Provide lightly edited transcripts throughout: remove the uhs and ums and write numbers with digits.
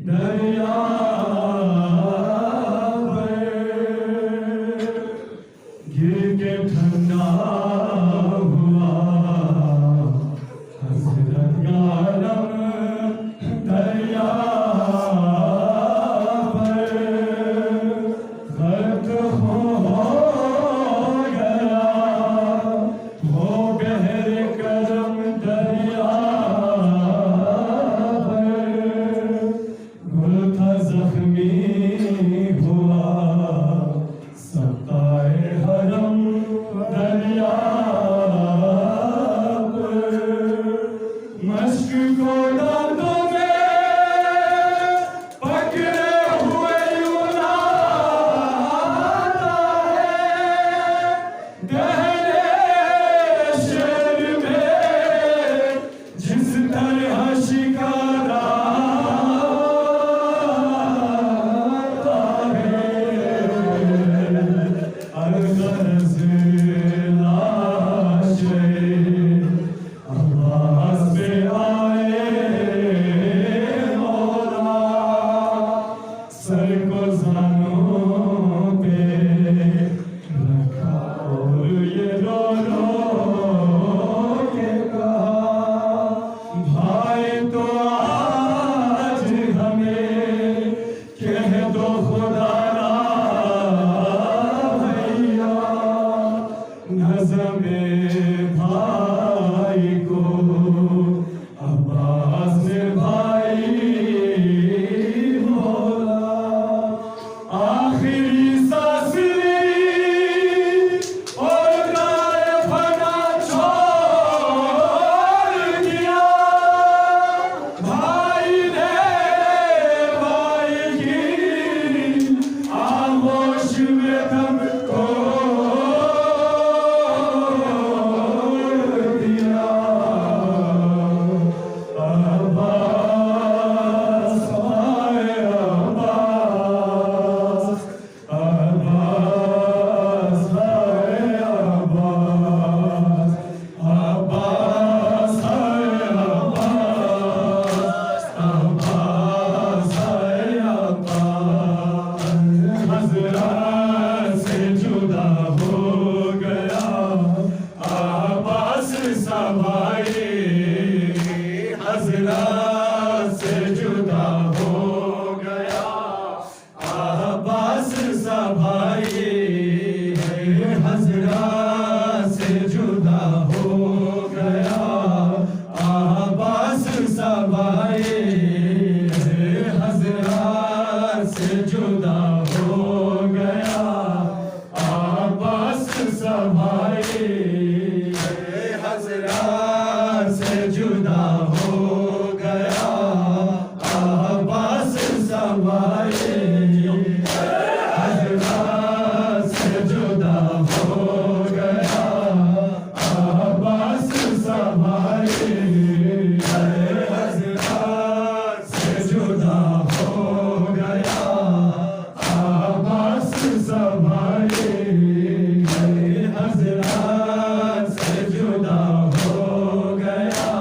दरिया गिर के ठंडा हुआ हसरत का आलम दरिया गर्क हो गया वो गहरे करम दरिया गुल था जख्मी हुआ सकाए हरम दरिया मश्क को दांतों में पकड़े हुए उड़ाता है गहरे शहर में जिस तरह शिकारा अलगरज लाशे आवाज में आए मौला सर को ज़ानों पे रखा और ये रो रो के कहा भाई तो आज हमें कह दो खुदा नज़्मे भाई को अब्बास ने भाई बोला आखिरी सांस ली और गाए फना छोड़ दिया भाई ने भाई की आगोश में दम को हज़रत से जुदा हो गया अब्बास सा भाई हज़रत से जुदा हो गया अब्बास सा भाई हज़रत से जुदा हो गया अब्बास सा भाई हज़रत से जुदा हो गया अब्बास सा भाई हज़रत से जुदा हो गया अब्बास सा भाई हज़रत से जुदा हो गया अब्बास सा भाई हज़रत से जुदा हो गया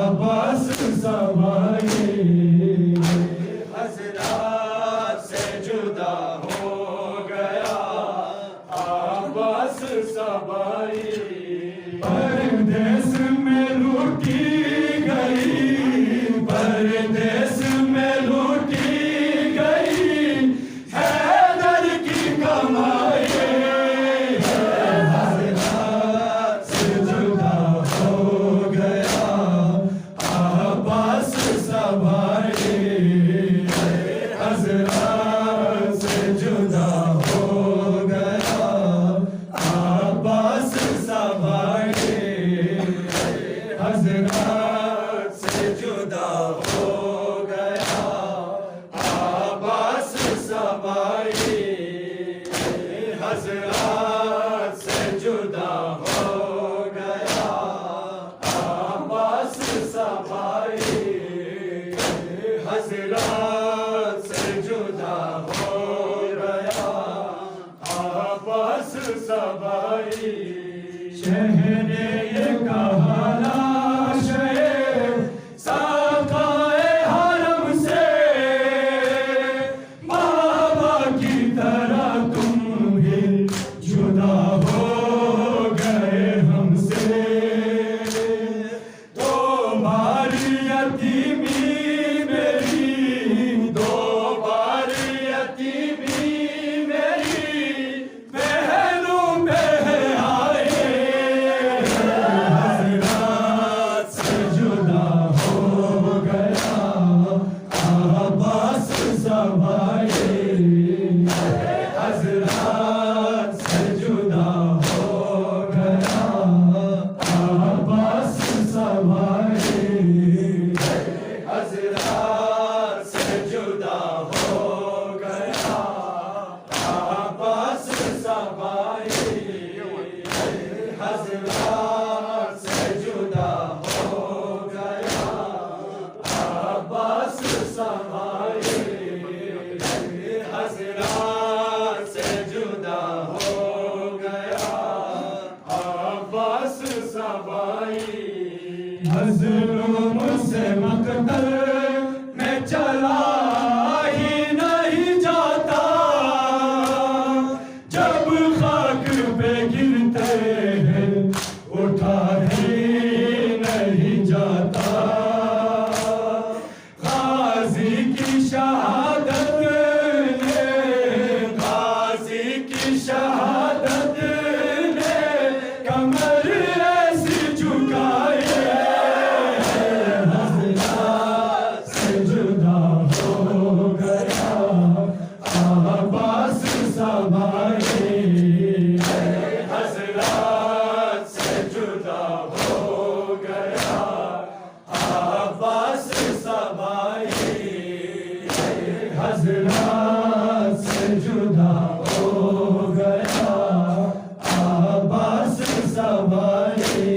अब्बास सा भाई हज़रत से जुदा हो गया अब्बास सा भाई परदेस में लूटी गई परदेस में लूटी गई हैदर की कमाई हज़रत से जुदा हो गया अब्बास सा भाई हज़रत से जुदा हो गया अब्बास सा भाई हज़रत से जुदा हो गया अब्बास सा भाई हज़रत से जुदा हो गया अब्बास सा भाई हज़रत से जुदा हो गया अब्बास सा भाई शहरे ये कहा लाशे साक़ाए हरम से समाए हज़रत से जुदा हो गया अब्बास समाई मज़लूम से मक़तल में चला ही नहीं जाता जब खाक पे गिरते हैं उठा ही नहीं जाता गाज़ी की शहादत ने गाज़ी की शहादत ने कमर ऐसी झुकाई हज़रत से जुदा हो गया अब्बास समाए हज़रत से जुदा हो गया अब्बास समाए हज़रत से जुदा हो गया अब्बास समाए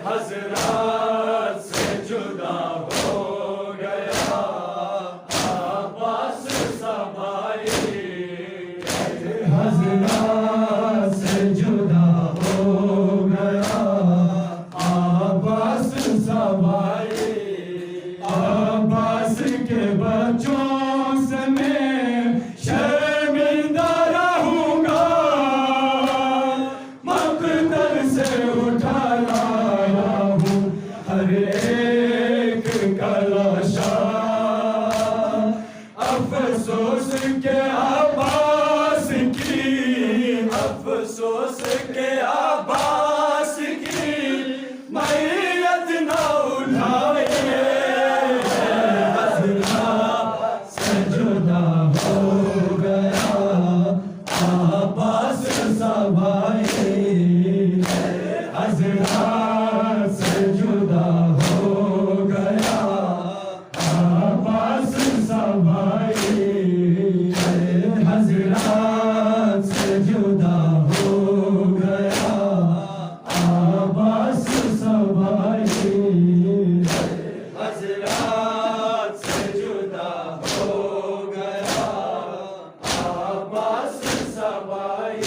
हज़रत से जुदा हो गया अब्बास समाए हज़रत से जुदा हो गया अब्बास समाए अब्बास के बच्चों से मैं शर्मिंदा रहूंगा मक़तल से उठा लाया हूँ हर एक का लाशा अफसोस के अब्बास की अफसोस के अब्बास की मैयत न उठाए हज़रत से जुदा हो गया अब्बास समाए हज़रत से जुदा हो गया अब्बास समाए हज़रत से जुदा हो गया अब्बास समाए हज़रत से जुदा हो गया अब्बास समाए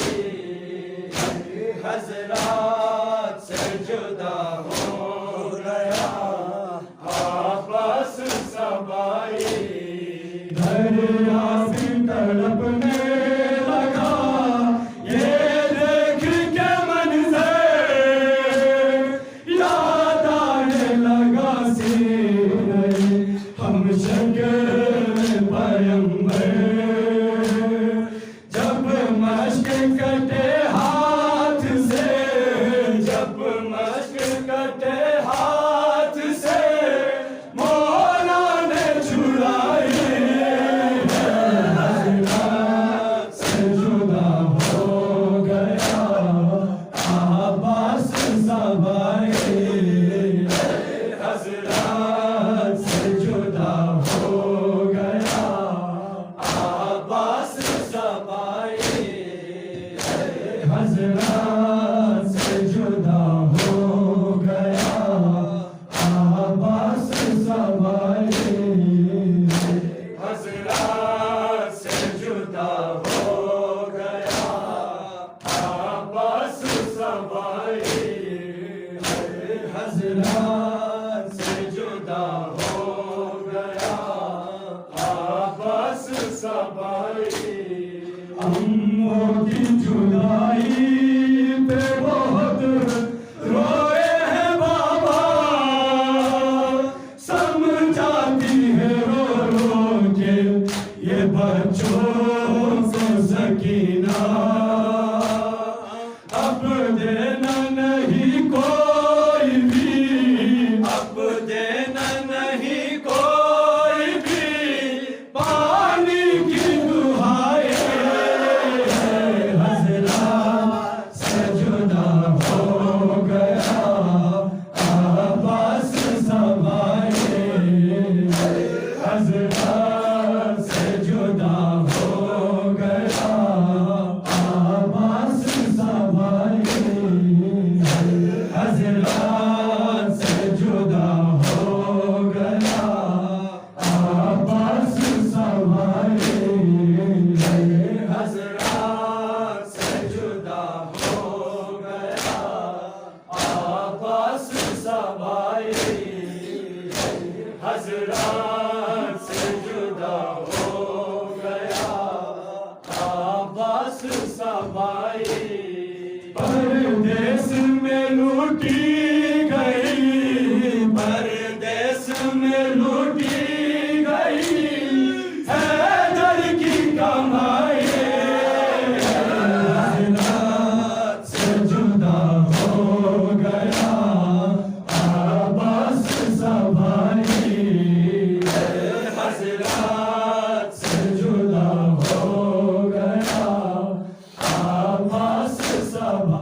हज़रत से जुदा हो गया अब्बास समाए दरिया भी तड़पने लगा ये देख के मंज़र याद आने लगा सीने हम शक्ल पैगंबर जब मश्क कटे हाथ से जब मश्क कटे हाथ से मौला ने छुड़ाए हज़रत से जुदा हो गया अब्बास समाए हज़रत से जुदा हो गया अब्बास समाए हज़रत से जुदा हो गया अब्बास समाए हज़रत से जुदा हो गया अब्बास समाए हज़रत से जुदा हो गया अब्बास समाए अम्मों की जुदाई पे बहुत रोए हैं बाबा समझाती है रो रो के ये बच्चों को सकीना अब देना नहीं कोई भी अब देना नहीं कोई भी पानी की दुहाई हज़रत से जुदा हो गया अब्बास समाए हज़रत से जुदा हो गया अब्बास समाए हज़रत से जुदा हो गया आसरा